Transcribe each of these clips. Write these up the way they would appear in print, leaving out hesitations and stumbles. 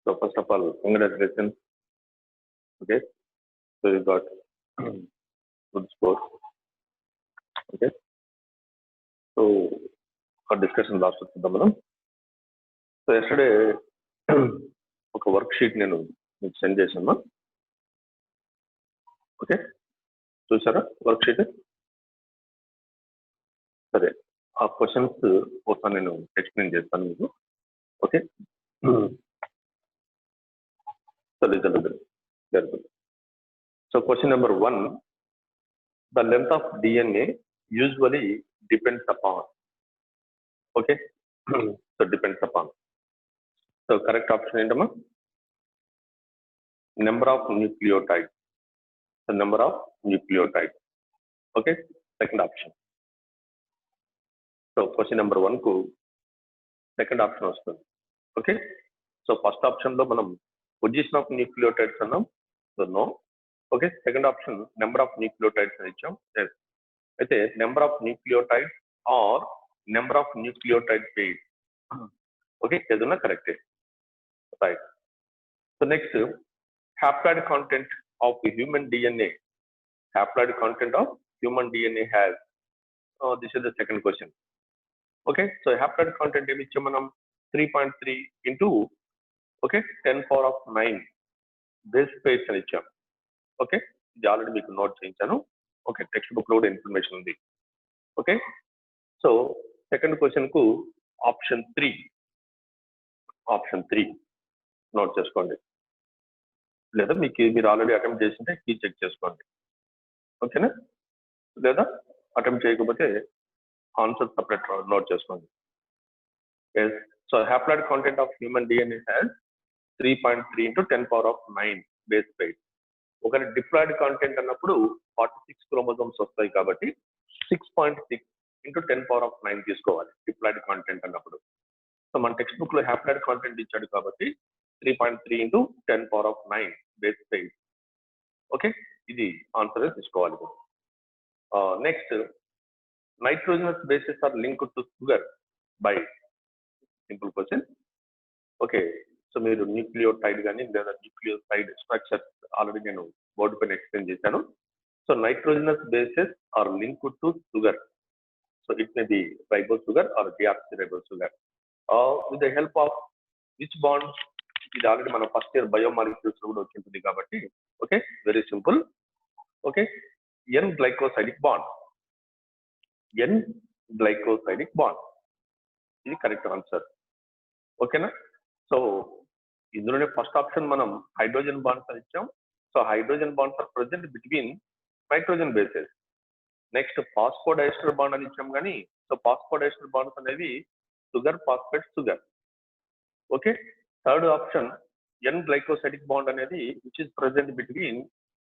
So first of all, congratulations. Okay, so you got good score. Okay, so our discussion last మనం. So yesterday ఒక work sheet నేను మీకు send చేశాను. Okay, చూసారా work sheet? సరే, ఆ క్వశ్చన్స్ ఒకసారి నేను ఎక్స్ప్లెయిన్ చేస్తాను మీకు. ఓకే, జరుగుతుంది. So question number 1, the length of DNA usually depends upon. Okay, so depends upon. So correct option ఏంటమ్మా? Number of nucleotides. The number of nucleotides. Okay, second option. So question number 1 కు second option వస్తుంది. Okay, so first option లో మనం position of nucleotides అన్నాం. So no. Okay, second option number of nucleotides అని ఇచ్చాం. అయితే number of nucleotides or number of nucleotide pairs. Okay, ఏదన్నా కరెక్టే. Right. So next, haploid content of human DNA. Haploid content of human DNA has. This is the second question. Okay, so haploid content ఏమి ఇచ్చాం మనం? 3.3 into 10⁻⁹ base pairs అని ఇచ్చాం. Okay, ఇది already మీకు note చేయించాను. ఓకే, టెక్స్ట్ బుక్ లో కూడా ఇన్ఫర్మేషన్ ఉంది. ఓకే, సో సెకండ్ క్వశ్చన్ కు ఆప్షన్ 3 నోట్ చేసుకోండి, లేదా మీరు ఆల్రెడీ అటెంప్ట్ చేసింటే కీ చెక్ చేసుకోండి. ఓకేనా? లేదా అటెంప్ట్ చేయకపోతే ఆన్సర్ సపరేట్ నోట్ చేసుకోండి. Yes, so haploid content of human DNA has 3.3 into 10⁻⁹ base pair. ఒక డిప్లాయిడ్ కాంటెంట్ అన్నప్పుడు 46 క్రోమోజోమ్స్ వస్తాయి కాబట్టి 6.6 into 10⁻⁹ తీసుకోవాలి డిప్లాయిడ్ కాంటెంట్ అన్నప్పుడు. సో మన టెక్స్ట్ బుక్ లో హ్యాప్లాయిడ్ కాంటెంట్ ఇచ్చాడు కాబట్టి 3.3 into 10⁻⁹ బేస్ పేర్. ఓకే, ఇది ఆన్సర్ తీసుకోవాలి. Next, nitrogenous bases are linked to sugar by. Simple question. Okay, so మీరు న్యూక్లియోటైడ్ కానీ లేదా న్యూక్లియోసైడ్ స్ట్రక్చర్స్ ఆల్రెడీ నేను బోర్డు పైన ఎక్స్ప్లెయిన్ చేశాను. So nitrogenous bases are linked to sugar. So it may be ribo sugar or deoxyribo sugar with the help of which bond? ఇది already మన first year biomolecules కూడా వచ్చింటుంది కాబట్టి okay, very simple. Okay, N glycosidic bond. N glycosidic bond, ఇది correct answer. ఓకేనా? So ఇందులోనే first option మనం hydrogen bonds అని ఇచ్చాం. So hydrogen bonds are present between nitrogen bases. Next, phosphodiester bond అని ఇచ్చాం కానీ సో ఫాస్ఫోడైస్టర్ బాండ్స్ అనేవి sugar phosphate sugar. Okay, third option N glycosidic bond అనేది which is present between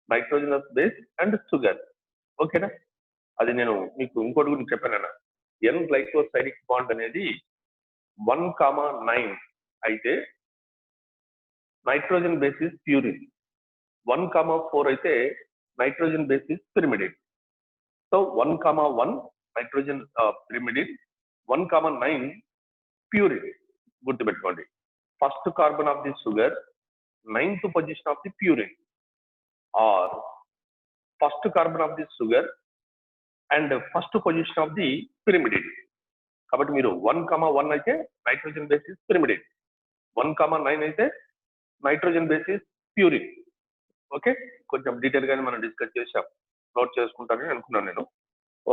nitrogenous base and sugar. ఓకేనా? అది నేను మీకు ఇంకోటి గురించి చెప్పాను. ఎన్ గ్లైకోసైడిక్ బాండ్ అనేది 1,9 అయితే నైట్రోజన్ బేసిస్ ప్యూరిన్, 1,4 అయితే nitrogen bases pyrimidine. So 1,1 nitrogen pyrimidine, 1,9 purine. గుర్తుపెట్టుకోండి, first carbon of the sugar, 9th position of the purine, or first carbon of the sugar and first position of the pyrimidine. కాబట్టి మీరు 1,1 అయితే nitrogen bases pyrimidine, 1,9 అయితే nitrogen bases purine. Okay, కొంచెం detail గానే మనం discuss చేసాం, note చేసుకుంటానని అనుకున్నాను నేను.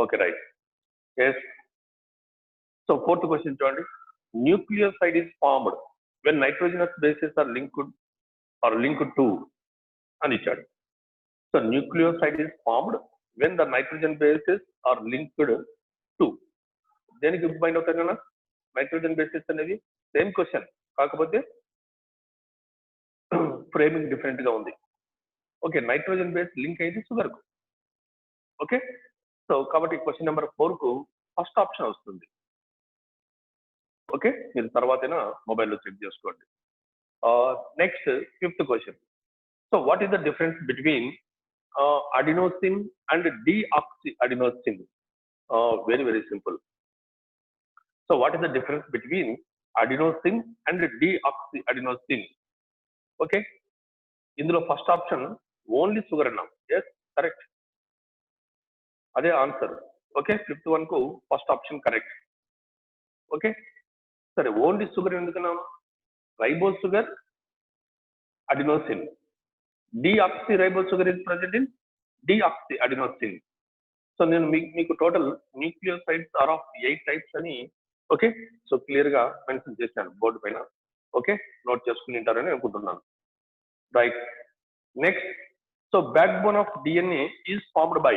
Okay, right. Yes, so fourth question చూడండి. Nucleoside is formed when nitrogenous bases are linked to అని ఇచ్చాడు. So nucleoside is formed when the nitrogen bases are linked to. దేనికి బైండ్ అవుతాయి కదా నైట్రోజన్ బేసిస్ అనేది? సేమ్ క్వశ్చన్, కాకపోతే framing different గా ఉంది. ఓకే, నైట్రోజన్ బేస్ లింక్ అయింది షుగర్ కు. ఓకే, సో కాబట్టి క్వశ్చన్ నెంబర్ 4 కు ఫస్ట్ ఆప్షన్ వస్తుంది. ఓకే, మీరు తర్వాతైనా మొబైల్లో చెక్ చేసుకోండి. Next, fifth question. So what is the difference between adenosine and deoxyadenosine? Very very simple. So what is the difference between adenosine and deoxyadenosine? Okay, ఇందులో first option only sugar అన్నాం. Yes, correct, అదే ఆన్సర్. Okay, fifth one కు first option correct. Okay, సరే, only sugar ఎందుకున్నాం? Ribose sugar, adenosine, deoxyribonucleic sugar is present in deoxyadenosine. So నేను మీకు total nucleosides are of 8 types అని ఓకే సో క్లియర్ గా మెన్షన్ చేశాను బోర్డు పైన. ఓకే, నోట్ చేసుకుని ఉంటారని అనుకుంటున్నాను. Right, next, so backbone of DNA is formed by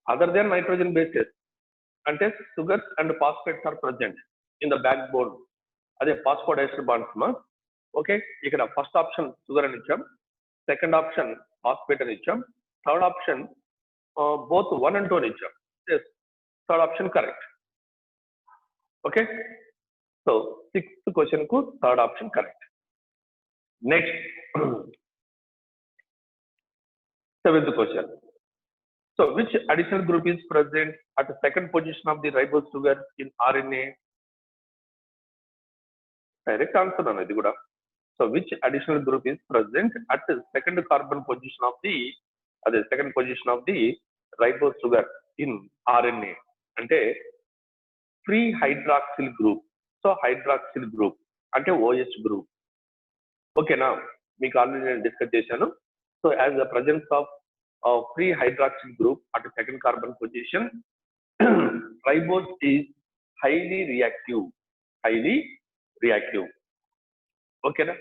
other than nitrogen bases, అంటే sugars and phosphates are present in the backbone. అదే phosphodiester bonds మా. Okay, ఇక్కడ ఫస్ట్ ఆప్షన్ షుగర్ అని ఇచ్చాం, second option phosphate అని ఇచ్చాం, third option both 1 and 2 అని ఇచ్చాం. Yes, third option correct. Okay, so sixth question కు third option correct. Next, seventh question. So which additional group is present at the second position of the ribose sugar in RNA? Direct answer అన్న ఇది కూడా. So which additional group is present at the second carbon position of the second position of the ribose sugar in RNA? అంటే free hydroxyl group. So hydroxyl group అంటే OH group. ఓకేనా, మీకు ఆల్రెడీ నేను discuss చేశాను. So as the presence of free hydroxyl group at the second carbon position, ribose is highly reactive. ఓకేనా,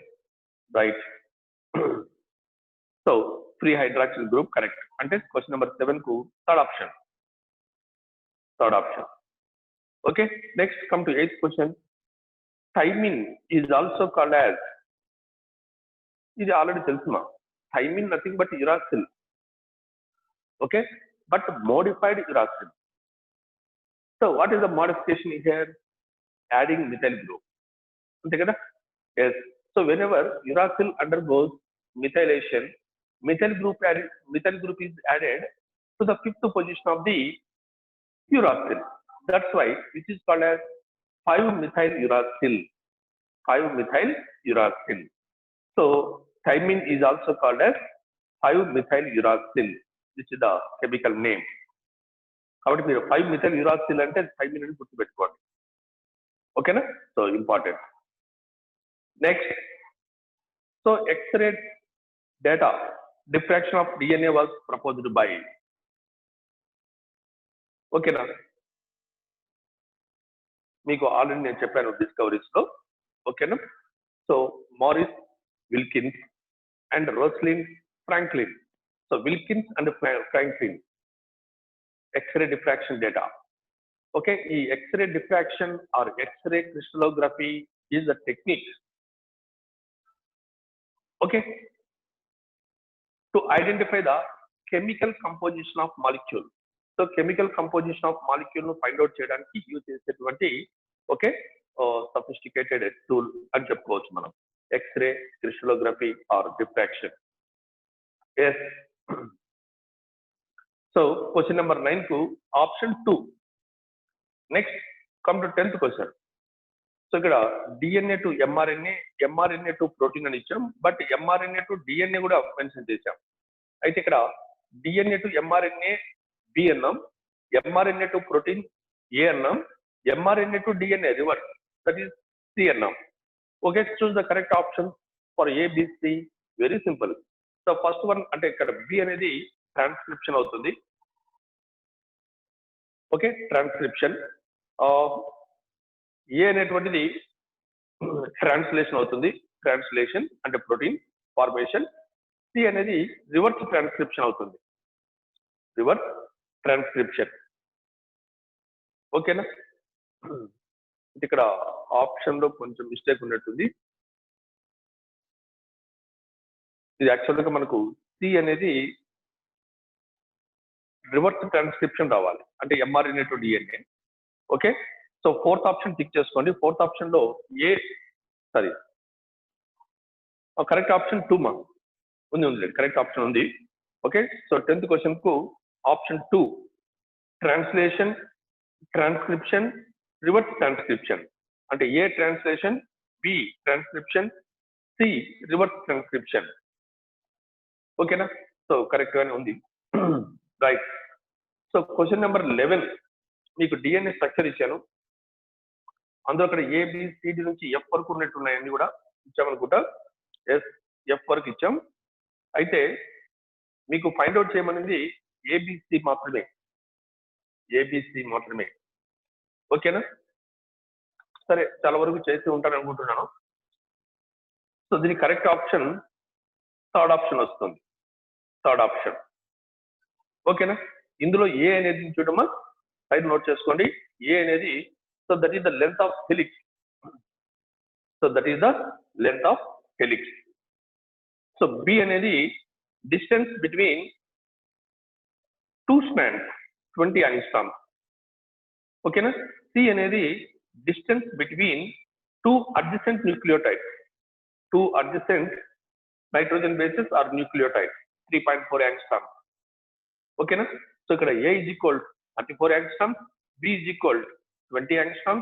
right. So free hydroxyl group correct. అంటే question number 7 కు third option. Okay, next come to 8th question. Thymine is also called as, ఇది already తెలుసుమా, thymine nothing but uracil. Okay, but modified uracil. So what is the modification here? Adding methyl group, అంతే కదా. Yes, so whenever uracil undergoes methylation, methyl group is added to the 5th position of the uracil. That's why which is called as 5-methyl uracil. So thymine is also called as 5-methyl uracil. This is the chemical name. కాబట్టి మీరు 5-methyl uracil అంటే thymine అని గుర్తుపెట్టుకోండి. ఓకేనా, so important. Next, so X-ray data diffraction of DNA was proposed by, ఓకేనా, మీకు ఆల్రెడీ నేను చెప్పాను డిస్కవరీస్ లో. ఓకేనా, so Maurice Wilkins and Rosalind Franklin. So Wilkins and Franklin X-ray diffraction data. Okay, ఈ X-ray diffraction or X-ray crystallography is a technique, okay, to identify the chemical composition of molecule. So chemical composition of molecule ను find out చేయడానికి use చేసేటువంటి okay sophisticated tool అని చెప్పుకోవచ్చు మనం, x ray crystallography or diffraction. Yes, so question number 9 కు option 2. Next come to 10th question. So ఇక్కడ DNA to mRNA, mRNA to protein అని ఇచ్చాం, బట్ ఎంఆర్ఎన్ఏ టు డిఎన్ఏ కూడా మెన్షన్ చేశాం. అయితే ఇక్కడ డిఎన్ఏ టు ఎంఆర్ఎన్ఏ బి అన్నాం, ఎంఆర్ఎన్ఏ టు ప్రోటీన్ ఏ అన్నాం, mRNA to DNA reverse that is C అన్నాం. Okay, choose the correct option for A B C. Very simple. So first one అంటే ఇక్కడ B అనేది ట్రాన్స్క్రిప్షన్ అవుతుంది. Okay, transcription. ఏ అనేటువంటిది translation అవుతుంది, translation అంటే ప్రోటీన్ ఫార్మేషన్. సి అనేది రివర్స్ ట్రాన్స్క్రిప్షన్ అవుతుంది, రివర్స్ ట్రాన్స్క్రిప్షన్. ఓకేనా, ఇక్కడ ఆప్షన్ లో కొంచెం మిస్టేక్ ఉన్నట్టుంది. ఇది యాక్చువల్గా మనకు సి అనేది రివర్స్ ట్రాన్స్క్రిప్షన్ రావాలి, అంటే mRNA to DNA. Okay, so 4th option tick చేసుకోండి. 4th ఆప్షన్ లో కరెక్ట్ ఆప్షన్ 2 మా ఉంది, కరెక్ట్ ఆప్షన్ ఉంది. ఓకే, సో 10th క్వశ్చన్ కు option 2 translation, transcription, reverse transcription అంటే ఏ translation, B transcription, C reverse transcription. Okay na? So correct గానే ఉంది. Right. So question number 11 మీకు DNA స్ట్రక్చర్ ఇచ్చాను. అందులో అక్కడ ABCD నుంచి F వరకు ఉన్నట్టు ఉన్నాయన్నీ కూడా ఇచ్చామనుకుంటా. F వరకు ఇచ్చాం. అయితే మీకు ఫైండ్ అవుట్ చేయమనేది ABC మాత్రమే. ABC మాత్రమే. ఓకేనా? సరే, చాలా వరకు చేసి ఉంటాను అనుకుంటున్నాను. సో దీని కరెక్ట్ ఆప్షన్ థర్డ్ ఆప్షన్ వస్తుంది. Third option. ఓకేనా? ఇందులో ఏ అనేది చూడమ్మా, సైడ్ నోట్ చేసుకోండి. ఏ అనేది, so that is the length of helix. So that is the length of helix. So B అనేది distance between two strands 20 angstrom. ఓకేనా? C అనేది distance between two adjacent nucleotides, two adjacent nitrogen bases or nucleotides, 3.4 angstrom. Okay na? So ikkada A is equal to 34 angstrom, B is equal to 20 angstrom,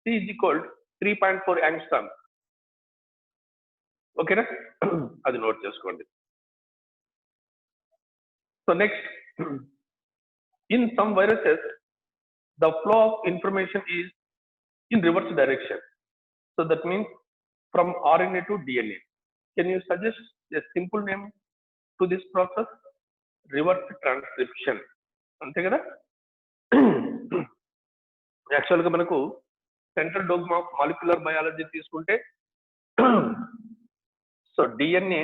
C is equal to 3.4 angstrom. Okay na? Adi note cheskondi. So next, in some viruses the flow of information is in reverse direction. So that means from RNA to DNA. Can you suggest a simple name to this process? Reverse transcription. Ante kada? Actually ga manaku central dogma of molecular biology తీసుకుంటే so DNA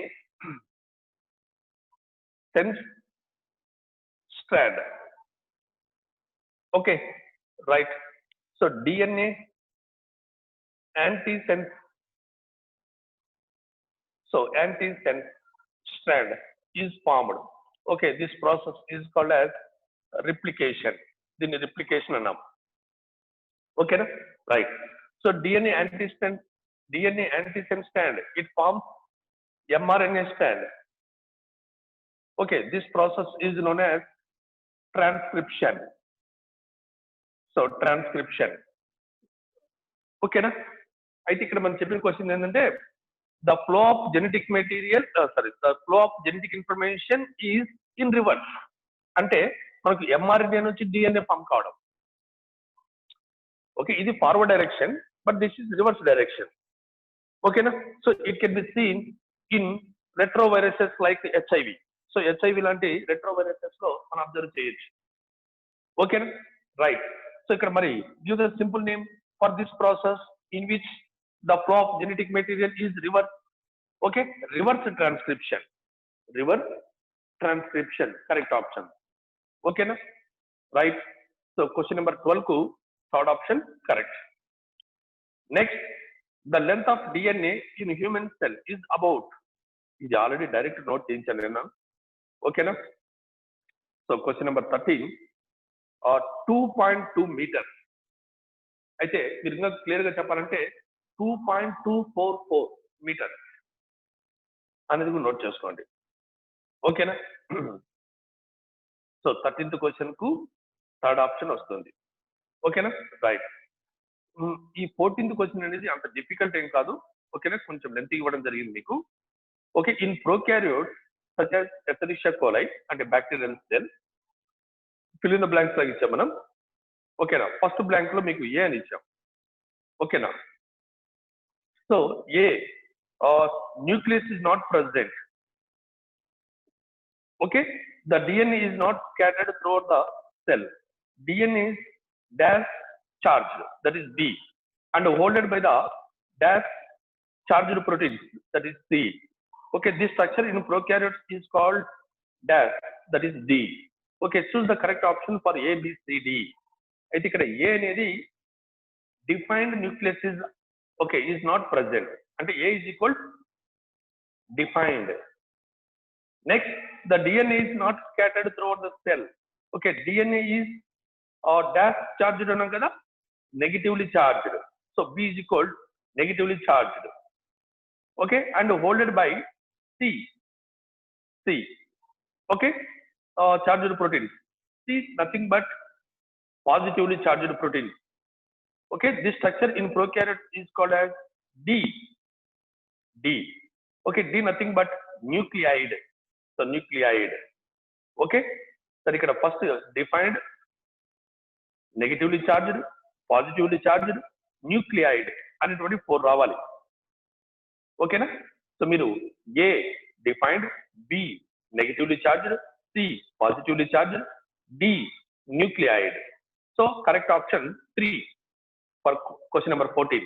sense strand. Okay, right. So DNA antisense, so antisense strand is formed. Okay, this process is called as replication. Then replication annam. Okay, right. So DNA antisense strand, it forms mRNA strand. Okay, this process is known as transcription. So transcription. Okay na? అయితే ఇక్కడ మనం చెప్పిన క్వశ్చన్ ఏంటంటే the flow of genetic material the flow of genetic information is in reverse. అంటే మనకు mRNA నుంచి DNA form కావడం. ఓకే, ఇది forward direction, but this is reverse direction. ఓకేనా? So it can be seen in retroviruses like HIV. So HIV లాంటి retroviruses లో మనం observe చేయొచ్చు. ఓకేనా? రైట్. సో ఇక్కడ మరి give the simple name for this process in which the flow of genetic material is reverse. Okay, reverse transcription. Reverse transcription, correct option. Okay na? Right. So question number 12 ku third option correct. Next, the length of DNA in human cell is about, ఇది already direct note చేయించాను నేను. Okay na? So question number 13 2.2 meters. అయితే మీరు ఇంకా clear గా చెప్పాలంటే 2.244 metre అనేది కూడా నోట్ చేసుకోండి. ఓకేనా? సో 13th క్వశ్చన్ కు థర్డ్ ఆప్షన్ వస్తుంది. ఓకేనా? రైట్. ఈ 14th క్వశ్చన్ అనేది అంత డిఫికల్ట్ ఏం కాదు. ఓకేనా? కొంచెం లెంత్ ఇవ్వడం జరిగింది మీకు. Okay, in prokaryote such as Escherichia coli అంటే bacterial cell, fill in the blanks లాగా ఇచ్చాం మనం. ఓకేనా? ఫస్ట్ బ్లాంక్ లో మీకు ఏ అని ఇచ్చాం. ఓకేనా? So A nucleus is not present. Okay, the DNA is not scattered throughout the cell. DNA is dash charged, that is D, and holded by the dash charged proteins, that is C. Okay, this structure in prokaryotes is called dash, that is D. Okay, choose the correct option for A, B, C, D. అయితే ఇక్కడ A అనేది defined nucleus is okay is not present, అంటే A is equal defined. Next, the DNA is not scattered throughout the cell. Okay, DNA is dash charged అన్నాం కదా, negatively charged. So B is equal negatively charged. Okay, and holded by C. Okay, charged proteins. C nothing but positively charged protein. Okay, this structure in prokaryotes is called as D. D. Okay, D nothing but nucleide. So nucleide. Okay. So ఇక్కడ first defined negatively charged, positively charged, nucleide అనేటువంటి 4 రావాలి. ఓకేనా? So మీరు A defined, B negatively charged, C positively charged, D nucleide. So correct option 3 for question number 14.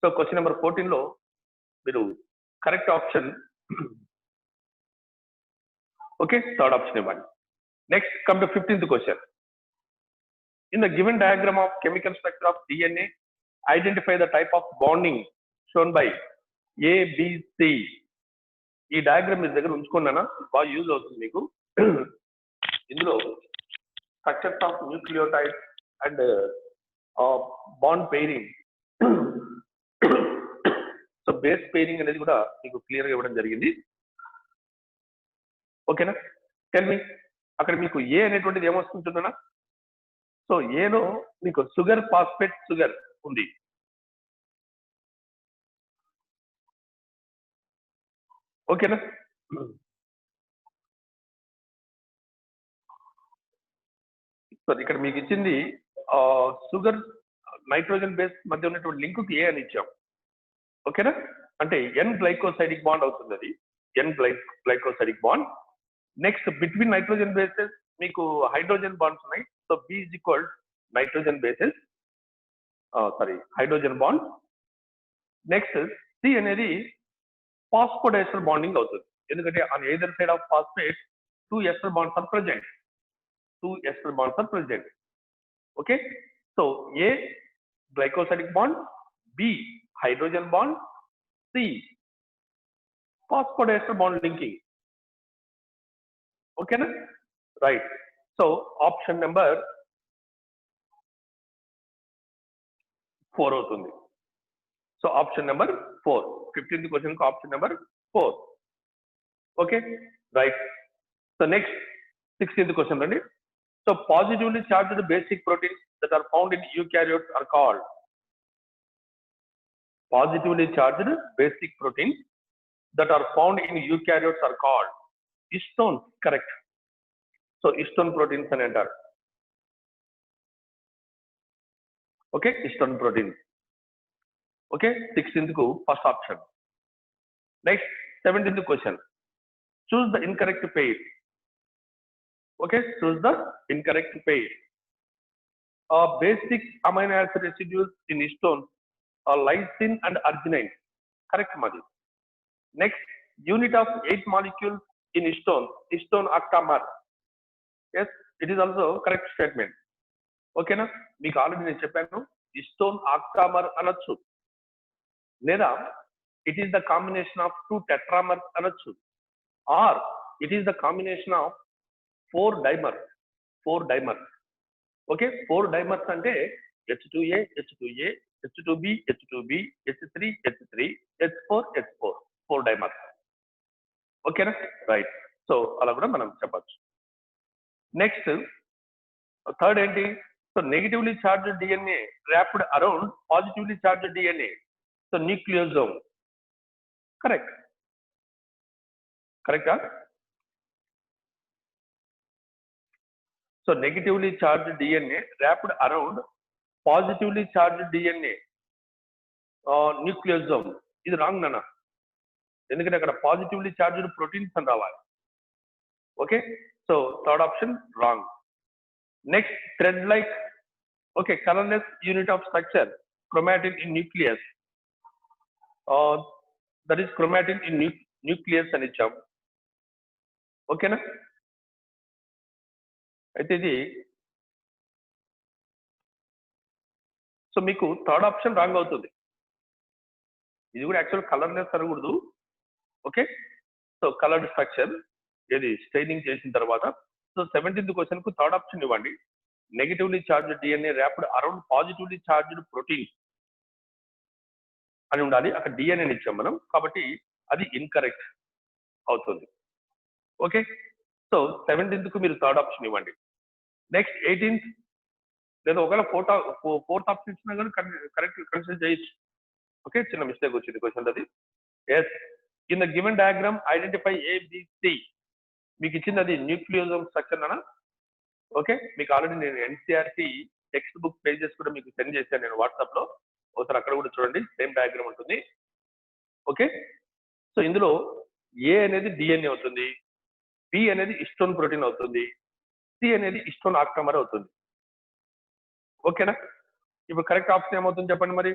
So question number 14 లో మీరు correct option okay third option ఇవ్వండి. Next come to 15th question. In the given diagram of chemical structure of DNA, identify the type of bonding shown by ABC. ఈ diagram మీ దగ్గర ఉంచుకున్నానా, బాగా use అవుతుంది మీకు. ఇందులో structures of nucleotide and bond pairing, so base pairing అనేది కూడా మీకు క్లియర్ గా ఇవ్వడం జరిగింది. ఓకేనా? టెల్ మీ, అక్కడ మీకు ఏ అనేటువంటిది ఏమొస్తుంటుందన్నా? సో ఏలో మీకు షుగర్ ఫాస్ఫేట్ షుగర్ ఉంది. ఓకేనా? సో ఇక్కడ మీకు ఇచ్చింది షుగర్ నైట్రోజన్ బేస్ మధ్య ఉన్నటువంటి లింక్ కి ఏ అని ఇచ్చాం. ఓకేనా? అంటే ఎన్ గ్లైకోసైడిక్ బాండ్ అవుతుంది, అది N glycosidic bond. Next between nitrogen bases మీకు హైడ్రోజన్ బాండ్స్ ఉన్నాయి. So B is equal nitrogen bases, sorry hydrogen bond. Next C అనేది ఫాస్ఫోడైస్టర్ బాండింగ్ అవుతుంది, ఎందుకంటే on either side of phosphate 2 ester bonds are present. 2 ester bonds are present. Okay, so A glycosidic bond, B hydrogen bond, C phosphodiester bond linking. Okay na? Right. So option number 4 అవుతుంది. So option number 4, 15th question ko option number 4. Okay, right. So next 16th question randi. So positively charged basic proteins that are found in eukaryotes are called, positively charged basic proteins that are found in eukaryotes are called histone. Correct. So histone proteins అని అంటారు. Okay, histone proteins. Okay, 16th కు first option. Next 17th question. Choose the incorrect pair. Okay, choose the incorrect pair. Basic amino acid residues in histone are lysine and arginine. Correct, Madhu. Next, unit of 8 molecules in histone, histone octamer. Yes, it is also correct statement. Okay na? మీకు ఆల్రెడీ నేను చెప్పాను, histone octamer అనొచ్చు, లేదా it is the combination of 2 tetramers అనొచ్చు, or it is the combination of 4 dimers. 4 dimers. Okay, 4 dimers అంటే H2A, H2A, H2B, H2B, H3, H3, H4, H4, 4 dimers. ఓకేనా? Right. So అలా కూడా మనం చెప్పచ్చు. నెక్స్ట్ థర్డ్ ఏంటి? So negatively charged DNA wrapped around positively charged DNA. So nucleosome. Correct. కరెక్టా? So negatively charged DNA wrapped around positively charged DNA, nucleosome. ఇది wrong నాన్న, ఎందుకంటే అక్కడ పాజిటివ్లీ చార్జ్డ్ ప్రోటీన్స్ అని రావాలి. Okay, so third option wrong. Next thread like, okay, colourless unit of structure chromatin in nucleus, that is chromatin in nucleus అని ఇచ్చాం. ఓకేనా? అయితే ఇది సో మీకు థర్డ్ ఆప్షన్ రాంగ్ అవుతుంది. ఇది కూడా యాక్చువల్ కలర్లెస్ అనకూడదు. ఓకే, సో కలర్డ్ స్ట్రక్చర్ ఇది స్టైనింగ్ చేసిన తర్వాత. సో 17th question కు థర్డ్ ఆప్షన్ ఇవ్వండి. Negatively charged DNA wrapped around positively charged protein అని ఉండాలి. అక్కడ DNA ఇచ్చాం మనం, కాబట్టి అది ఇన్కరెక్ట్ అవుతుంది. ఓకే, సో 17th కు మీరు థర్డ్ ఆప్షన్ ఇవ్వండి. నెక్స్ట్ 18th, లేదా ఒకవేళ ఫోర్త్ ఆప్షన్ ఇచ్చినా కానీ కరెక్ట్ కన్సిడర్ చేయొచ్చు. ఓకే, చిన్న మిస్టేక్ వచ్చింది క్వశ్చన్ అది. Yes, in the given diagram identify A B C. మీకు ఇచ్చింది అది న్యూక్లియోజోమ్ స్ట్రక్చర్ అనా? ఓకే, మీకు ఆల్రెడీ నేను ఎన్సీఆర్టీ టెక్స్ట్ బుక్ పేజెస్ కూడా మీకు సెండ్ చేశాను నేను వాట్సాప్ లో, ఒకసారి అక్కడ కూడా చూడండి, సేమ్ డయాగ్రామ్ ఉంటుంది. ఓకే, సో ఇందులో ఏ అనేది డిఎన్ఏ అవుతుంది, బి అనేది హిస్టోన్ ప్రోటీన్ అవుతుంది, సి అనేది హిస్టోన్ ఆక్టోమర్ అవుతుంది. ఓకేనా? ఇప్పుడు కరెక్ట్ ఆప్షన్ ఏమవుతుంది చెప్పండి మరి?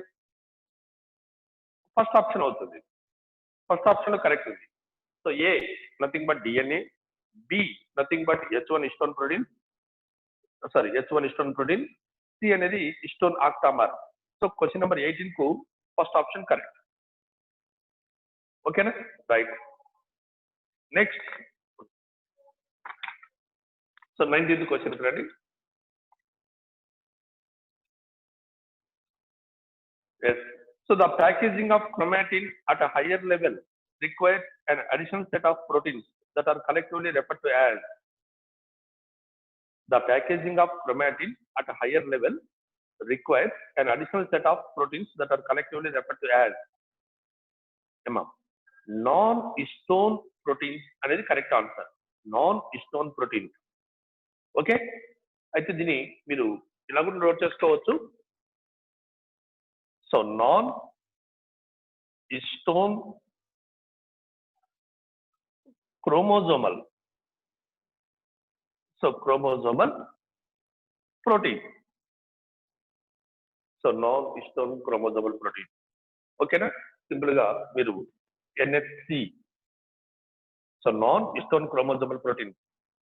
ఫస్ట్ ఆప్షన్ అవుతుంది. ఫస్ట్ ఆప్షన్ లో కరెక్ట్ ఉంది. So A nothing but DNA, B nothing but H1 histone protein, sorry H1 histone protein, C అనేది histone octamer. So question number 18 కు ఫస్ట్ ఆప్షన్ కరెక్ట్. ఓకేనా? Right. Next, so 19th question రండి. Yes, so the packaging of chromatin at a higher level requires an additional set of proteins that are collectively referred to as. The packaging of chromatin at a higher level requires an additional set of proteins that are collectively referred to as. Non-histone proteins అనేది correct answer. Non-histone proteins. Okay, అయితే దీన్ని మీరు ఇలా కూడా note చేసుకోవచ్చు. So non-histone chromosomal, so chromosomal protein, so non-histone chromosomal protein. ఓకేనా? Simple గా మీరు NHC, so non-histone chromosomal protein,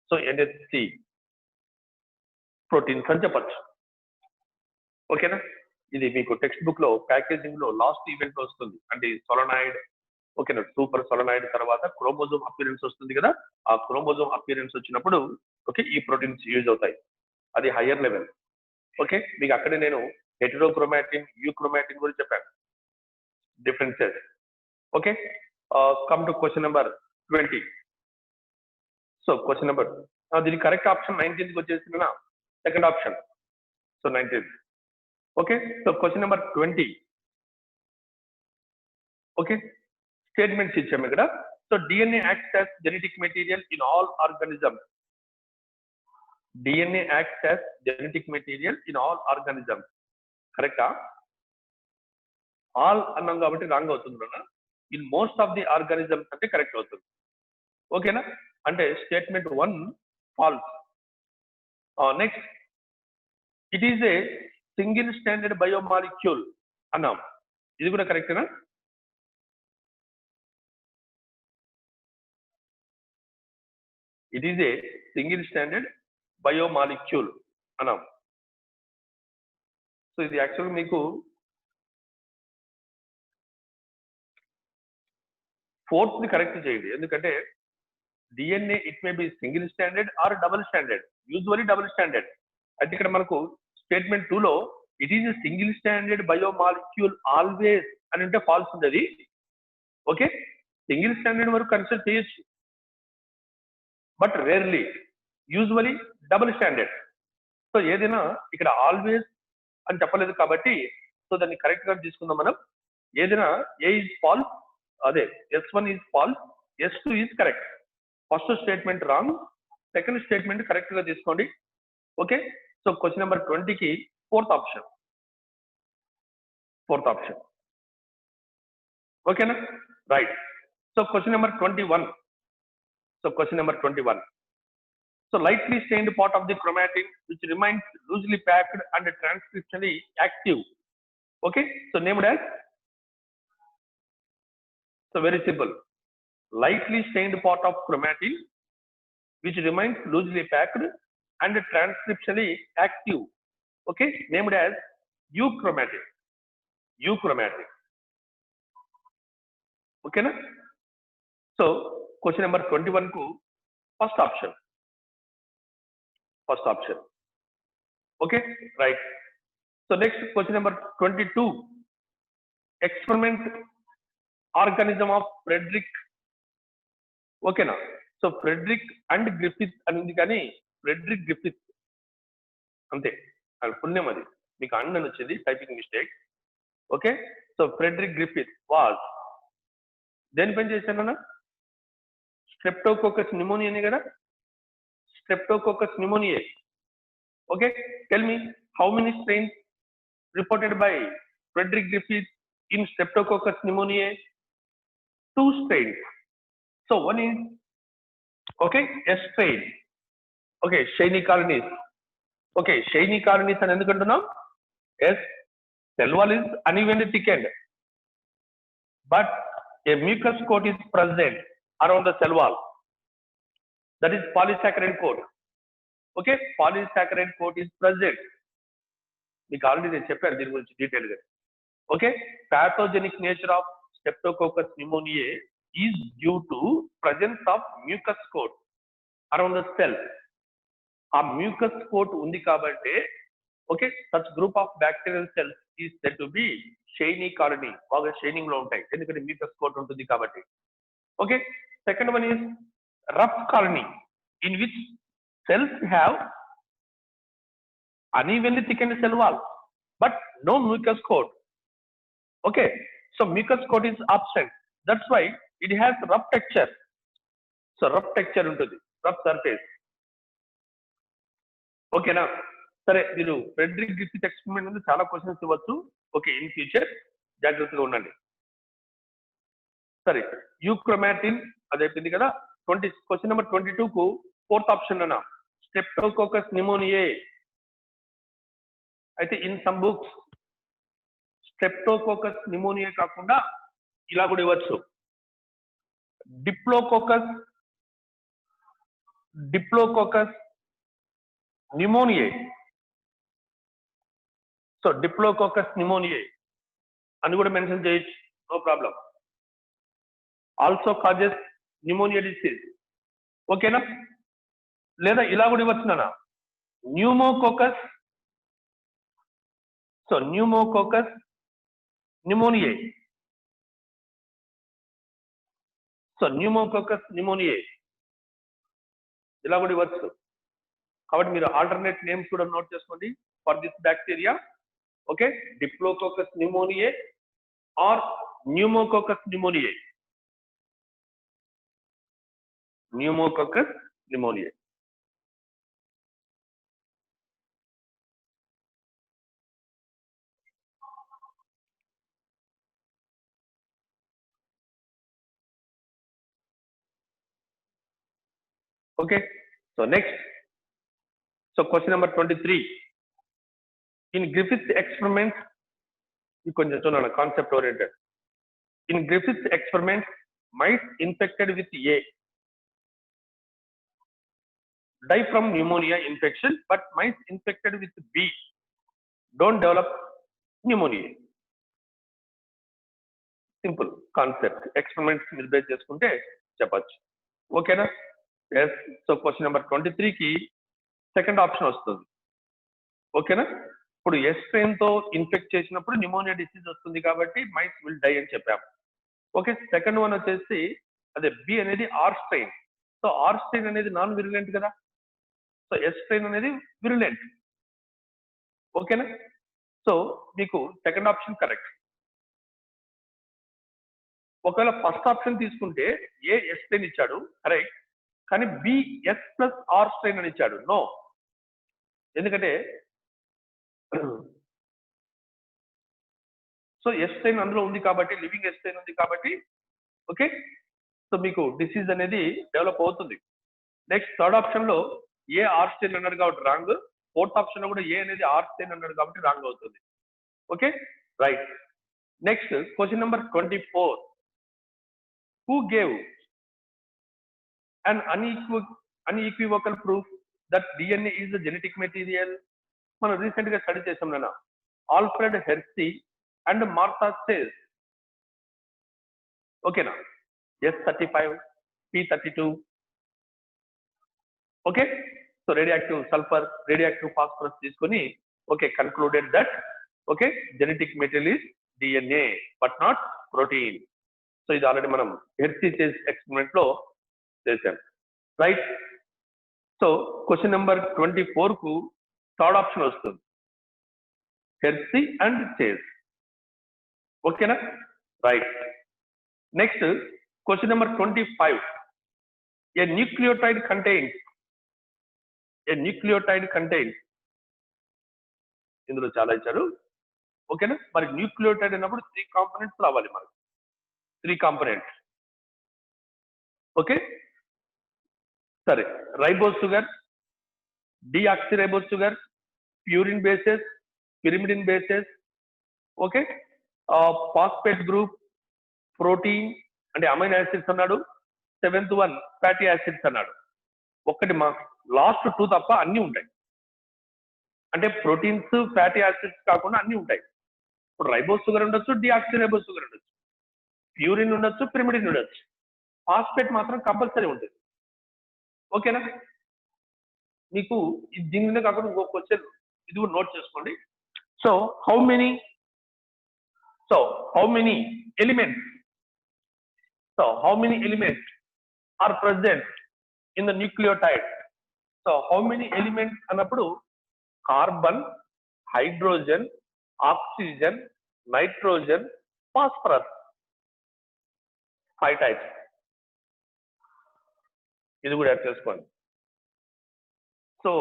so NHC proteins అని చెప్పచ్చు. ఓకేనా? ఇది మీకు టెక్స్ట్ బుక్ లో ప్యాకేజింగ్ లో లాస్ట్ ఈవెంట్ వస్తుంది, అంటే సొలనాయిడ్. ఓకేనా? సూపర్ సొలనాయిడ్ తర్వాత క్రోమోజోమ్ అపియరెన్స్ వస్తుంది కదా, ఆ క్రోమోజోమ్ అపియరెన్స్ వచ్చినప్పుడు ఓకే ఈ ప్రోటీన్స్ యూజ్ అవుతాయి, అది హయ్యర్ లెవెల్. ఓకే, మీకు అక్కడే నేను హెటెరోక్రోమాటిన్, యూక్రోమాటిన్ కూడా చెప్పాను differences. Okay, come to question number 20. So question number, దీనికి కరెక్ట్ ఆప్షన్ 19th వచ్చేసిన second option, so 19th. Okay, so question number 20. Okay, statements ఇచ్చాము ఇక్కడ. So DNA acts as genetic material in all organisms. DNA acts as genetic material in all organisms. కరెక్టా? All అన్నాం కాబట్టి wrong అవుతుంది కదా. In most of the organisms అంటే correct అవుతుంది. ఓకేనా? అంటే statement 1 falls. Next, it is a single standard biomolecule అన్నాం, ఇది కూడా కరెక్టేనా? It is a single standard biomolecule అన్నాం. సో ఇది యాక్చువల్గా మీకు ఫోర్త్ ని కరెక్ట్ చేయండి, ఎందుకంటే DNA it may be single standard are double standard, usually double standard. అయితే ఇక్కడ మనకు స్టేట్మెంట్ 2 లో it is a single standard biomolecule always అని అంటే ఫాల్స్ ఉంది అది. ఓకే, సింగిల్ స్టాండర్డ్ వరకు కన్సిడర్ చేయొచ్చు, but rarely, usually double standard. So ఏదైనా ఇక్కడ ఆల్వేస్ అని చెప్పలేదు కాబట్టి సో దాన్ని కరెక్ట్ గా తీసుకుందాం మనం. ఏదైనా ఏ ఇస్ ఫాల్స్, అదే S1 is false, S2 is correct. First statement wrong, second statement correct గా తీసుకోండి. ఓకే, సో క్వశ్చన్ నెంబర్ 20కి ఫోర్త్ ఆప్షన్. ఓకేనా? Right. So question number 21. So question number 21. So lightly stained part of the chromatin which remains loosely packed and transcriptionally active. Okay, so named as, so very simple, lightly stained part of chromatin which remains loosely packed and transcriptionally active. Okay, named as euchromatin. Okay na? So question number 21 ku first option. Okay, right. So next question number 22. Experiment organism of Frederick. Okay na? So Frederick and Griffith అనేది కానీ Frederick Griffith అంతే, అది పుణ్యం, అది మీకు అన్న వచ్చింది typing mistake. Okay, so so Frederick Griffith was దేని పని చేశానన్నా? స్ట్రెప్టోకోకస్ న్యూమోనియానే కదా, Streptococcus pneumonia. Okay, tell me how many strains reported by Frederick Griffith in Streptococcus pneumoniae? 2 strains. So one is okay, S strain. Okay, Shiny colonies. Okay, Shiny colonies and endukantunam? Yes, cell wall is unevenly thickened, but a mucus coat is present around the cell wall. That is polysaccharide coat. Okay, polysaccharide coat is present. మీకు ఆల్రెడీ నేను చెప్పాను దీని గురించి డీటెయిల్గా. Okay, pathogenic nature of Streptococcus pneumoniae is due to presence of mucus coat around the cell. ఆ mucus coat ఉంది కాబట్టి okay, such group of bacterial cells is said to be shiny colony. బాగా షైనింగ్ లో ఉంటాయి ఎందుకంటే mucus coat ఉంటుంది కాబట్టి. Okay, second one is rough colony in which cells have unevenly thickened cell wall but no mucus coat. Okay, so mucus coat is absent, that's why it has rough texture. So rough texture ఉంటుంది, rough surface. ఓకేనా? సరే, మీరు Frederick Griffith experiment నుండి చాలా questions ఇవ్వచ్చు. Okay, in future జాగ్రత్తగా ఉండండి. సరే, యూక్రోమాటిన్ అది అయిపోయింది కదా. క్వశ్చన్ నెంబర్ 22 కు ఫోర్త్ ఆప్షన్ అన్న స్ట్రెప్టోకోకస్ న్యూమోనియే. అయితే in some books Streptococcus pneumonia కాకుండా ఇలా కూడా ఇవ్వచ్చు, Diplococcus pneumoniae. So Diplococcus pneumoniae అని కూడా మెన్షన్ చేయొచ్చు, no problem. Also causes pneumonia disease. ఓకేనా? లేదా ఇలా కూడా ఇవ్వచ్చు నాన్న, Pneumococcus. So Pneumococcus pneumoniae. So Pneumococcus pneumoniae ఇలా కూడా ఇవ్వచ్చు. కాబట్టి మీరు ఆల్టర్నేట్ నేమ్స్ కూడా నోట్ చేసుకోండి for this bacteria. Okay, Diplococcus pneumoniae or Pneumococcus pneumoniae. Pneumococcus pneumoniae. Okay, so next, so question number 23. In Griffith's experiments, you can just know concept oriented. In Griffith's experiments, mice infected with A die from pneumonia infection, but mice infected with B don't develop pneumonia. Simple concept. Experiments మీరు base చేసుకుంటే చెప్పచ్చు. ఓకేనా? Yes. So question number 23 కి second option వస్తుంది. ఓకేనా? ఇప్పుడు yes strain తో infect చేసినప్పుడు న్యూమోనియా డిసీజ్ వస్తుంది కాబట్టి మైస్ విల్ డై అని చెప్పాము. ఓకే, సెకండ్ వన్ వచ్చేసి అదే బి అనేది R strain. So R strain అనేది నాన్ విరులెంట్ కదా, సో ఎస్ స్ట్రెయిన్ అనేది విరులెంట్. ఓకేనా? సో మీకు సెకండ్ ఆప్షన్ కరెక్ట్. ఒకవేళ ఫస్ట్ ఆప్షన్ తీసుకుంటే ఏ ఎస్ స్ట్రెయిన్ ఇచ్చాడు కరెక్ట్, కానీ B S plus R strain అని ఇచ్చాడు. నో, ఎందుకంటే సో ఎస్ స్ట్రెయిన్ అందులో ఉంది కాబట్టి, లివింగ్ ఎస్ స్ట్రెయిన్ ఉంది కాబట్టి ఓకే, సో మీకు డిసీజ్ అనేది డెవలప్ అవుతుంది. నెక్స్ట్ థర్డ్ ఆప్షన్ లో ఏ ఆర్ స్ట్రెయిన్ అన్నాడు కాబట్టి రాంగ్. ఫోర్త్ ఆప్షన్ లో కూడా ఏ అనేది ఆర్ స్ట్రెయిన్ అన్నాడు కాబట్టి రాంగ్ అవుతుంది. Okay, right. Next question number 24. Who gave an unequivocal proof that DNA is the genetic material? మనం రీసెంట్ గా స్టడీ చేసాం నాన్న, Alfred Hershey and Martha Chase. ఓకేనా? S35 P32. Okay, so radioactive sulphur, radioactive phosphorus తీసుకొని okay concluded that okay genetic material is DNA but not protein. So ఇది already మనం Hershey చేస్ experiment లో చేశాం. రైట్. సో క్వశ్చన్ నెంబర్ 24 కు third option వస్తుంది, హెర్సీ and చేస్. ఓకేనా? Right. Next question number 25. A nucleotide contains ఇందులో చాలా ఇచ్చారు. ఓకేనా? మరి న్యూక్లియోటైడ్ అన్నప్పుడు 3 కాంపోనెంట్స్ రావాలి మనకు. 3 కాంపోనెంట్స్. ఓకే, సరే. Ribose sugar, deoxyribose sugar, purine bases, pyrimidine bases, okay, phosphate group, protein అంటే అమైనో యాసిడ్స్ అన్నాడు, 7th వన్ ఫ్యాటీ యాసిడ్స్ అన్నాడు. ఒక్కటి మా లాస్ట్ 2 తప్ప అన్ని ఉంటాయి. అంటే ప్రోటీన్స్, ఫ్యాటీ యాసిడ్స్ కాకుండా అన్ని ఉంటాయి. ఇప్పుడు రైబోస్ షుగర్ ఉండొచ్చు, డిఆక్సిరైబోస్ షుగర్ ఉండొచ్చు, ప్యూరిన్ ఉండొచ్చు, పిరిమిడిన్ ఉండొచ్చు. ఫాస్ఫేట్ మాత్రం కంపల్సరీ ఉంటుంది. ఓకేనా? మీకు దీని మీద కాకుండా ఇంకో క్వశ్చన్ ఇది కూడా నోట్ చేసుకోండి. So how many elements are present in the nucleotide? So how many elements అన్నప్పుడు carbon, hydrogen, oxygen, nitrogen, phosphorus, 5 types. ఇది కూడా యాడ్ చేసుకోండి. So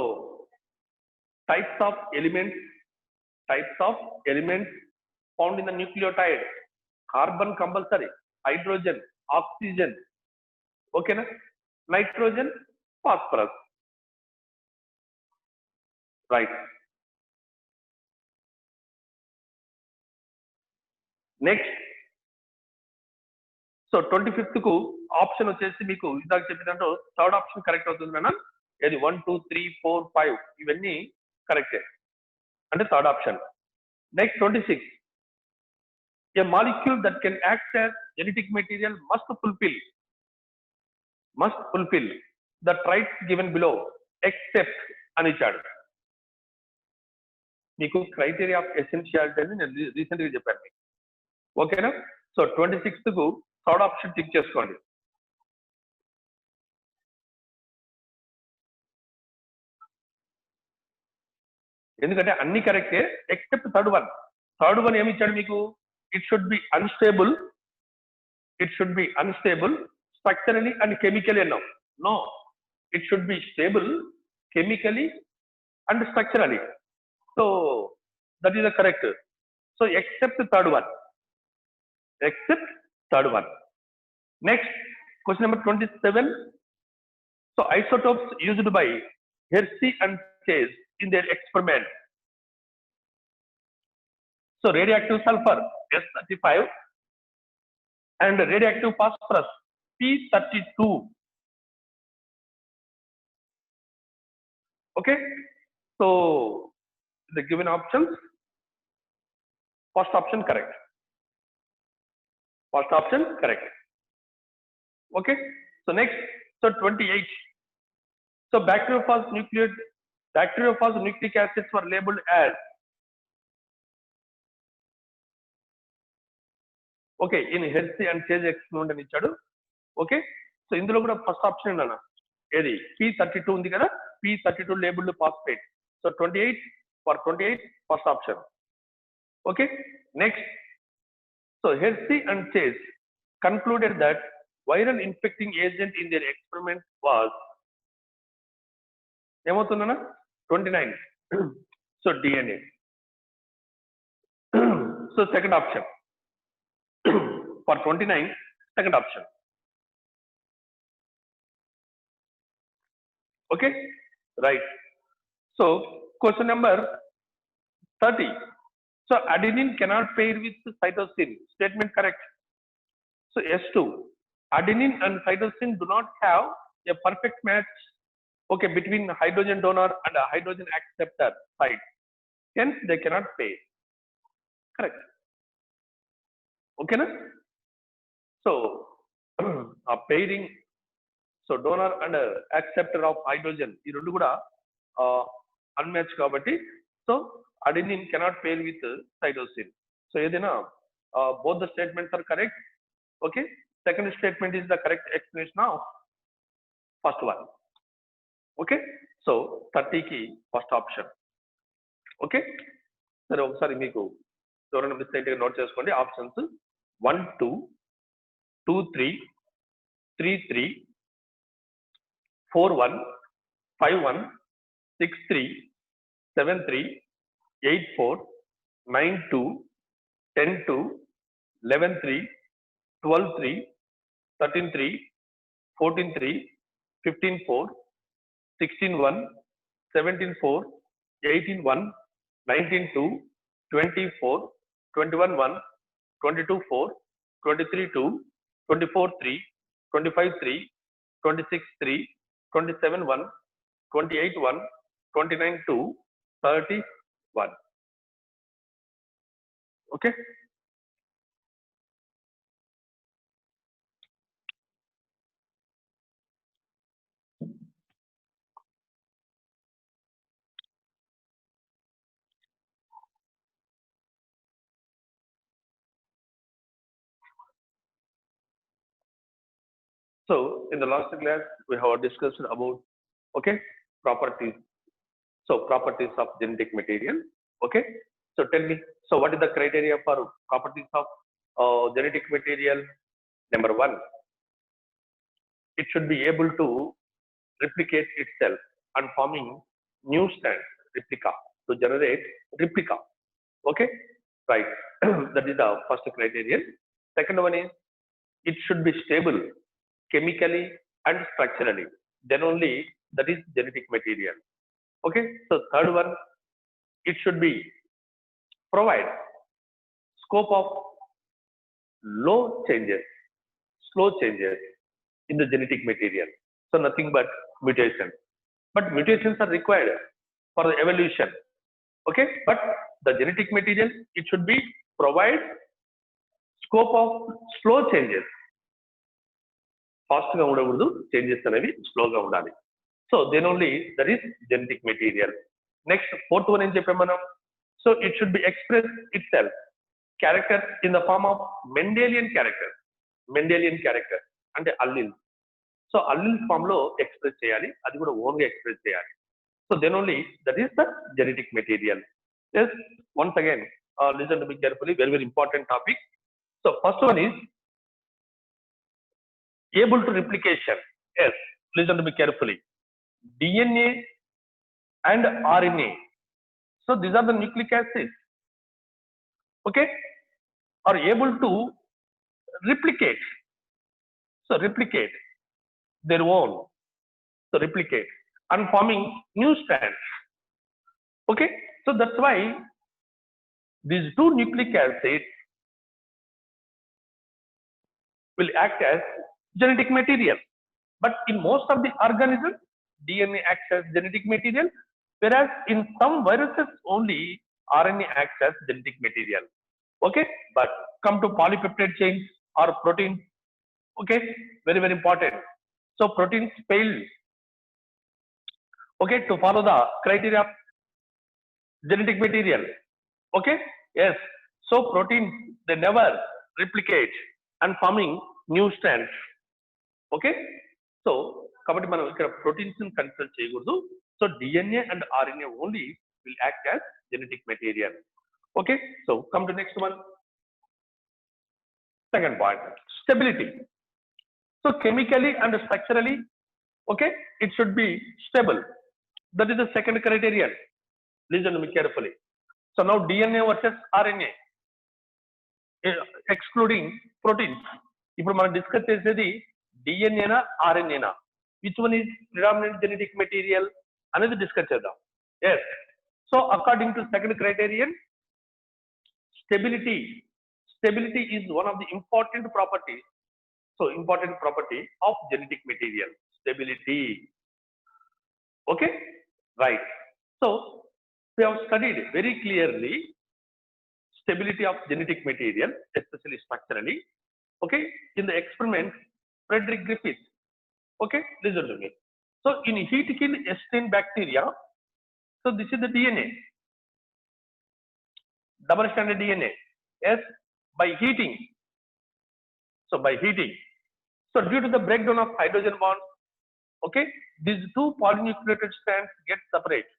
types of elements found in the nucleotide: carbon compulsory, hydrogen, oxygen, ఓకేనా, nitrogen, phosphorus. Right. Next so 25th కు option వచ్చేసి మీకు ఇందాక చెప్పినట్టు థర్డ్ ఆప్షన్ కరెక్ట్ అవుతుంది మేడం. ఏది 1, 2, 3, 4, 5 ఇవన్నీ కరెక్టే, అంటే third option. Next 26. A molecule that can act as genetic material must fulfill the traits given below except అని ఇచ్చాడు. మీకు క్రైటీరియా ఆఫ్ ఎసెన్షియాలిటీ అని నేను రీసెంట్ గా చెప్పాను మీకు. ఓకేనా? సో 26th కు థర్డ్ ఆప్షన్ టిక్ చేసుకోండి. ఎందుకంటే అన్ని కరెక్టే ఎక్సెప్ట్ థర్డ్ వన్ ఏమి ఇచ్చాడు మీకు? It should be unstable structurally and chemically అన్నాం. No, it should be stable chemically and structurally. So that is the correct. So except third one. Next question number 27. So isotopes used by Hershey and Chase in their experiment. So radioactive sulfur S35 and radioactive phosphorus P32. Okay, so the given options, first option correct. Okay, so next, so 28. So bacteriophage nucleic acids were labeled as, okay, in Hershey and Chase experiment అని ఇచ్చాడు. Okay, so ఇందులో కూడా first option అన్న ఏది P32 ఉంది కదా, P32 labeled phosphate. So 28 first option. Okay, next. So Hershey and Chase concluded that viral infecting agent in their experiment was ఏమవుతుందన్నా 29. So DNA. So second option for 29, second option. Okay, right. So question number 30. So adenine cannot pair with cytosine. Statement correct. So S2. Adenine and cytosine do not have a perfect match, okay, between hydrogen donor and a hydrogen acceptor site. Hence they cannot pair. Correct. Okay na? So a pairing, so donor and acceptor of hydrogen ee rendu kuda unmatched kabatti, so adenine cannot pair with cytosine. So edaina both the statements are correct. Okay, second statement is the correct explanation of first one. Okay, so 30కి first option. Okay, సరే ఒకసారి మీకు ఎవరైనా miss అయితే note చేసుకోండి. Options 1 2 2 3 3 3 4 1 5 1 6 3 7 3 8 4 9 2 10 2 11 3 12 3 13 3 14 3 15 4 16 1 17 4 18 1 19 2 20 4 21 1 22 4 23 2 24 3 25 3 26 3 27 1 28 1 29 2 30 1. Okay. So in the last class we have discussed about properties. So properties of genetic material. Okay. So tell me, so what is the criteria for properties of genetic material? Number one, it should be able to replicate itself and forming new strands, replica, to generate replica. Okay, right. That is the first criterion. Second one is it should be stable chemically and structurally. Then only that is genetic material. Okay, so third one, it should be provide scope of low changes, slow changes in the genetic material. So nothing but mutation. But mutations are required for the evolution. Okay, but the genetic material, it should be provide scope of slow changes. Fast ga undakudadu, changes అనేవి slow ga ఉండాలి. So then only that is genetic material. Next, fourth one em cheppam manam. So it should be expressed itself character in the form of Mendelian character. Mendelian character అంటే allele. So allele form lo express cheyali, adi kuda own ga express cheyali. So then only that is the genetic material. Yes, once again, listen to me carefully, very, very important topic. So first one is able to replication. Yes, listen to me carefully. DNA and RNA. So these are the nucleic acids. Okay, are able to replicate. So replicate their own. So replicate and forming new strands. Okay, so that's why these two nucleic acids will act as genetic material. But in most of the organisms, DNA acts as genetic material, whereas in some viruses only RNA acts as genetic material. Okay, but come to polypeptide chains or proteins. Okay, very, very important. So proteins fail, okay, to follow the criteria of genetic material. Okay, yes. So proteins, they never replicate and forming new strands. Okay, so కాబట్టి మనం ఇక్కడ proteins ని consider చేయకూడదు. So DNA and RNA only will act as genetic material. Okay, so come to next one. Second point, stability. So chemically and structurally, okay, it should be stable. That is the second criterion. Listen to me carefully. So now DNA versus RNA, excluding proteins. ఇప్పుడు మనం discuss చేసేది DNA నా RNA నా, which one is predominant genetic material అనేది discuss చేద్దాం. Yes, so according to second criterion, stability. Stability is one of the important properties. So important property of genetic material, stability. Okay, right. So we have studied very clearly stability of genetic material, especially structurally. Okay, in the experiment, Frederick Griffith. Okay, listen to me. So in heat kill Estein bacteria, so this is the DNA, double stranded DNA. Yes, by heating. So by heating. So due to the breakdown of hydrogen bonds, okay, these two polynucleated strands get separate.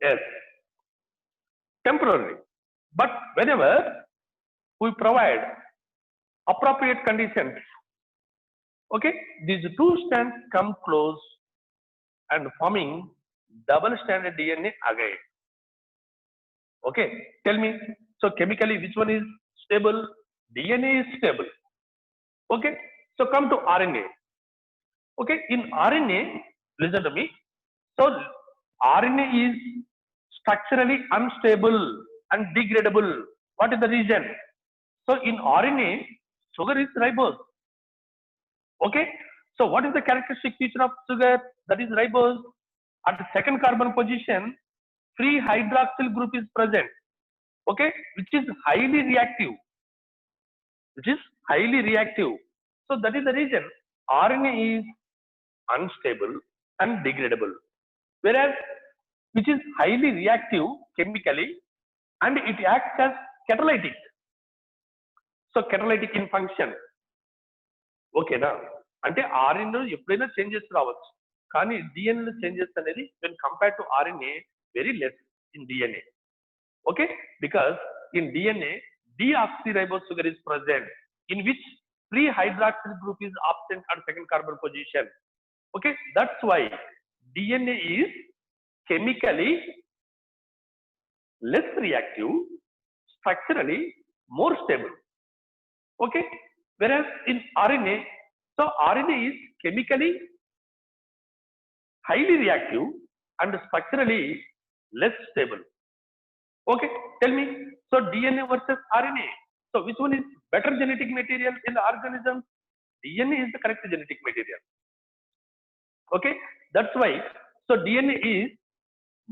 Yes. temporarily. But whenever we provide appropriate conditions, okay, these two strands come close and forming double stranded DNA again. Okay, tell me, so chemically which one is stable? DNA is stable. Okay, so come to RNA. Okay, in RNA, listen to me. So RNA is structurally unstable and degradable. What is the reason? So in RNA, sugar is ribose. Okay, so what is the characteristic feature of sugar? That is ribose. At the second carbon position, free hydroxyl group is present. Okay, which is highly reactive. So that is the reason RNA is unstable and degradable, whereas which is highly reactive chemically and it acts as catalytic. So catalytic in function. Okay na? అంటే RNA ఎప్పుడైనా changes రావచ్చు, కానీ DNA changes అనేది when compared to RNA very less in DNA. Okay, because in DNA deoxyribose sugar is present in which free hydroxyl group is absent at second carbon position. Okay, that's why DNA is chemically less reactive, structurally more stable. Okay, whereas in RNA, so RNA is chemically highly reactive and structurally less stable. Okay, tell me, so DNA versus RNA, so which one is better genetic material in the organism? DNA is the correct genetic material. Okay, that's why, so DNA is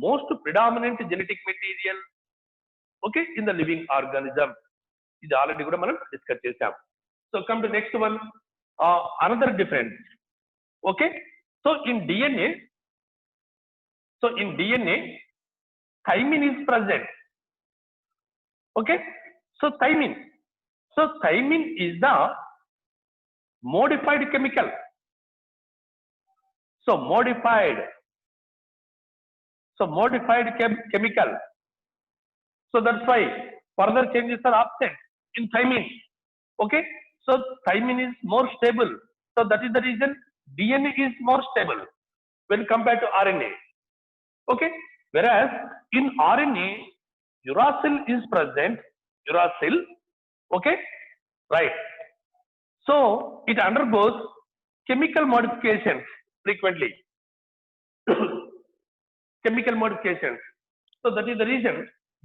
most predominant genetic material, okay, in the living organism. This already kuda manam discuss chesam. So come to next one, another difference. Okay, so in DNA, thymine is present. Okay, so thymine is the modified chemical. So modified chemical. So that's why further changes are absent in thymine. Okay, so thymine is more stable. So that is the reason DNA is more stable when compared to RNA. Okay, whereas in RNA, uracil is present. Okay, right. So it undergoes chemical modifications frequently. Chemical modifications. So that is the reason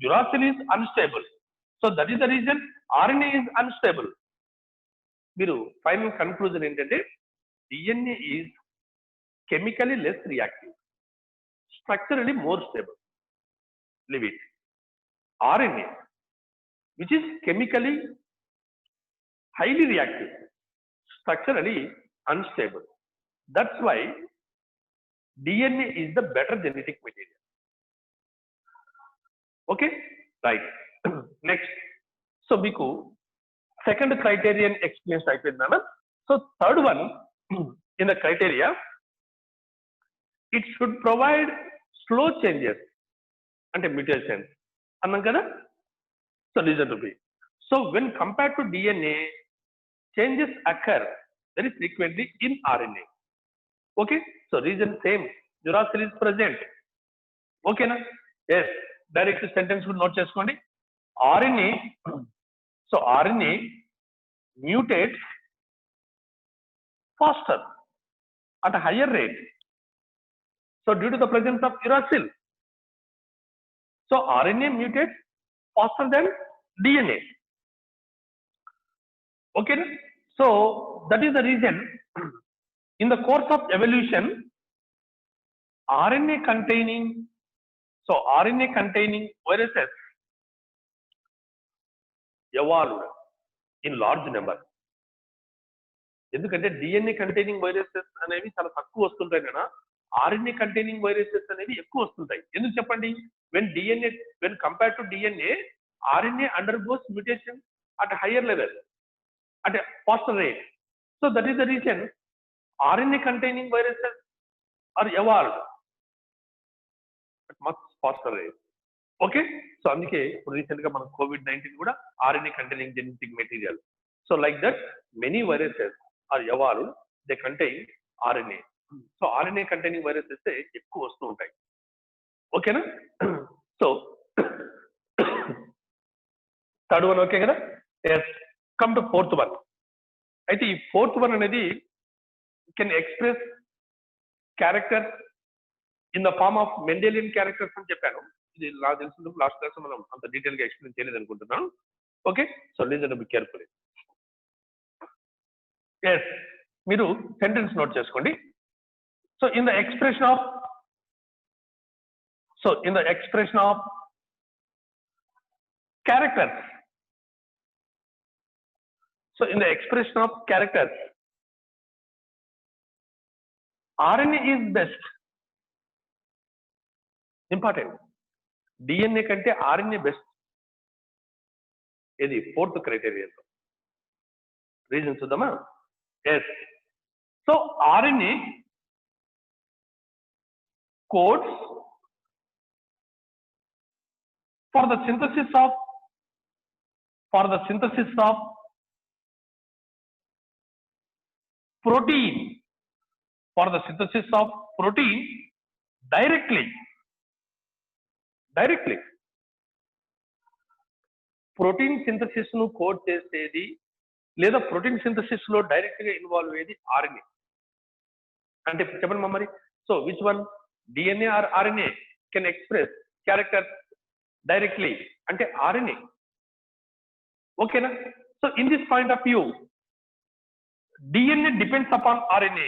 uracil is unstable. So that is the reason RNA is unstable. Miru final conclusion ఏంటంటే DNA is chemically less reactive, structurally more stable. Leave it. RNA, which is chemically highly reactive, structurally unstable. That's why DNA is the better genetic material. Okay, right. Next, so Biku, second criterion explains అయిపోయిందన్న. So third one in the criteria, it should provide slow changes and mutations. అన్నాం కదా? So listen to me. So when compared to DNA, changes occur very frequently in RNA. Okay, so reason same, uracil is present. Okay na? Yes, direct sentence would note cheskondi. RNA, so RNA mutates faster at a higher rate. So due to the presence of uracil, so RNA mutates faster than DNA. Okay, so that is the reason in the course of evolution, RNA containing viruses evolved in large number. ఎందుకంటే DNA containing viruses అనేవి చాలా తక్కువ వస్తుంటాయి కదా, RNA containing viruses అనేవి ఎక్కువ వస్తుంటాయి. ఎందుకు చెప్పండి? when compared to DNA, RNA undergoes mutation at a higher level, at a faster rate. So that is the reason RNA containing viruses are evolved at much faster rate. Okay, so అందుకే ఇప్పుడు recent గా మనం COVID-19 కూడా RNA containing genetic material. So like that many viruses are evolve they contain RNA. So RNA containing viruses ఎక్కువ వస్తూ ఉంటాయి. ఓకేనా? So third one okay కదా? Yes, come to fourth one. అయితే ఈ ఫోర్త్ వన్ అనేది can express character in the form of Mendelian characters అని చెప్పాను. ఇది నాకు తెలిసిన లాస్ట్ క్లాస్ మనం అంత డీటెయిల్ గా ఎక్స్ప్లెయిన్ చేయలేదు అనుకుంటున్నాను. Okay, so listen be carefully. Yes, మీరు సెంటెన్స్ నోట్ చేసుకోండి. So in the expression of characters. So in the expression of characters, RNA is best. Important. DNA కంటే RNA బెస్ట్. ఇది fourth criterion. Reason చూద్దామా? Yes, so RNA codes for the synthesis of protein, directly. Protein synthesis ను code చేసేది లేదా protein synthesis లో direct గా involve అయ్యేది RNA. అంటే చెప్పండి మరి, so which one, DNA or RNA can express character directly? అంటే RNA. ఓకేనా? So in this point of view DNA depends upon RNA.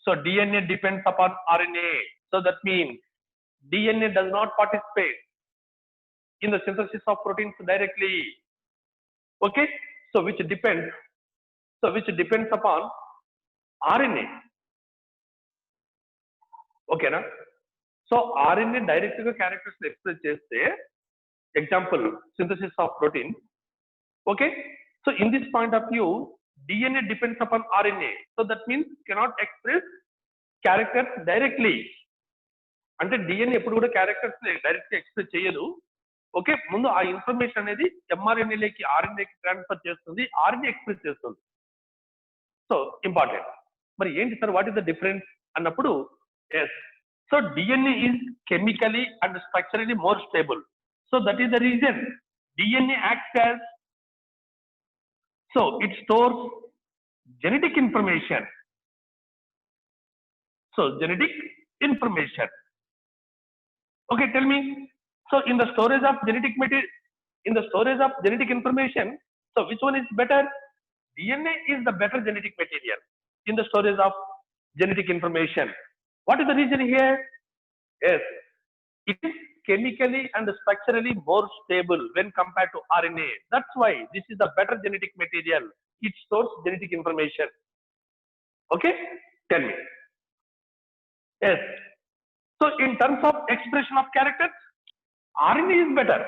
So DNA depends upon RNA. So that means DNA does not participate in the synthesis of proteins directly. Okay, so which depends upon RNA. Okay na? So RNA direct ga characters express cheste, example synthesis of protein. Okay, so in this point of view DNA depends upon RNA. So that means cannot express characters directly. అంటే DNA ఎప్పుడు కూడా characters direct గా express చేయదు. Okay, ముందు ఆ information అనేది mRNA లేకి RNA కి ట్రాన్స్ఫర్ చేస్తుంది, RNA ఎక్స్ప్రెస్ చేస్తుంది. So important. మరి ఏంటి sir, what is the difference అన్నప్పుడు, yes, so DNA is chemically and structurally more stable. So that is the reason DNA acts as, so it stores genetic information. So genetic information. Okay, tell me. So in the storage of genetic information, so which one is better? DNA is the better genetic material in the storage of genetic information. What is the reason here? Yes, it is chemically and structurally more stable when compared to RNA. That's why this is the better genetic material. It stores genetic information. Okay, tell me. Yes, so in terms of expression of characters, RNA is better.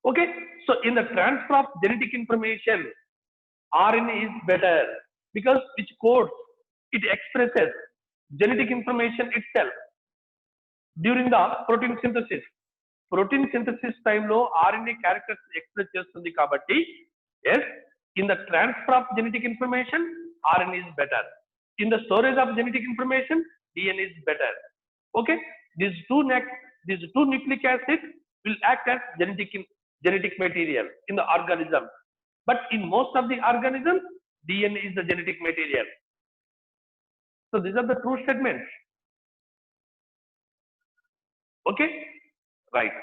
Okay, so in the transfer of genetic information, RNA is better because which codes it expresses genetic information itself during the protein synthesis. Protein synthesis time lo RNA characters express చేస్తుంది కాబట్టి, yes, in the transfer of genetic information RNA is better. In the storage of genetic information DNA is better. Okay, these two nucleic acids will act as genetic material in the organism, but in most of the organisms DNA is the genetic material. So these are the true statements. Okay, right.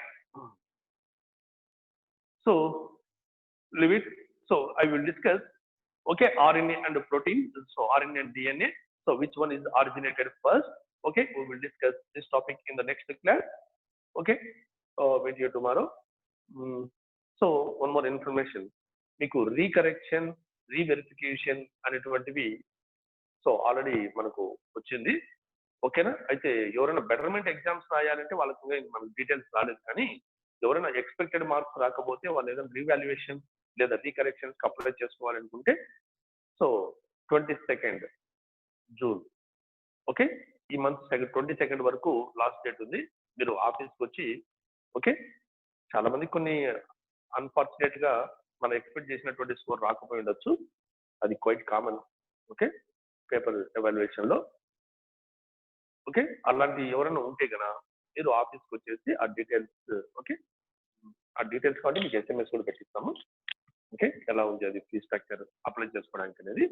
So leave it. So I will discuss, okay, RNA and protein. So RNA and DNA. So which one is originated first? Okay, we will discuss this topic in the next class. Okay, meet you tomorrow. So one more information. మీకు recorrection, reverification అనేటువంటివి so already మనకు వచ్చింది. ఓకేనా? అయితే ఎవరైనా betterment exams రాయాలంటే వాళ్ళకి మనకు డీటెయిల్స్ రాలేదు, కానీ ఎవరైనా ఎక్స్పెక్టెడ్ మార్క్స్ రాకపోతే వాళ్ళు ఏదైనా రీవాల్యుయేషన్ లేదా రీకరెక్షన్ అప్లై చేసుకోవాలనుకుంటే, సో 22nd జూన్, ఓకే, ఈ మంత్ 22nd వరకు లాస్ట్ డేట్ ఉంది. మీరు ఆఫీస్కి వచ్చి ఓకే చాలా మంది కొన్ని అన్ఫార్చునేట్ గా మనం ఎక్స్పెక్ట్ చేసినటువంటి స్కోర్ రాకపోయి ఉండొచ్చు. అది quite common. Okay paper evaluation లో. ఓకే అలాంటి ఎవరైనా ఉంటే గన మీరు ఆఫీస్కి వచ్చేసి ఆ డీటెయిల్స్ ఓకే ఆ డీటెయిల్స్ కాబట్టి మీకు ఎస్ఎంఎస్ కూడా పెట్టిస్తాము. ఓకే ఎలా ఉంది అది ఫీ స్ట్రక్చర్ అప్లై చేసుకోవడానికి అనేది.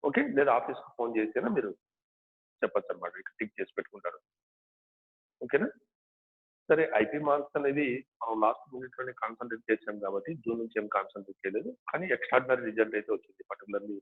ఓకే లేదా ఆఫీస్కి ఫోన్ చేసినా మీరు చెప్పచ్చు అనమాట, ఇక్కడ టిక్ చేసి పెట్టుకుంటారు. ఓకేనా. సరే ఐపీ మార్క్స్ అనేది మనం లాస్ట్ మినిట్లోనే కాన్సన్ట్రేట్ చేసాం కాబట్టి జూన్ నుంచి ఏం కాన్సన్ట్రేట్ చేయలేదు, కానీ ఎక్స్ట్రాడినరీ రిజల్ట్ అయితే వచ్చింది పర్టికులర్లీ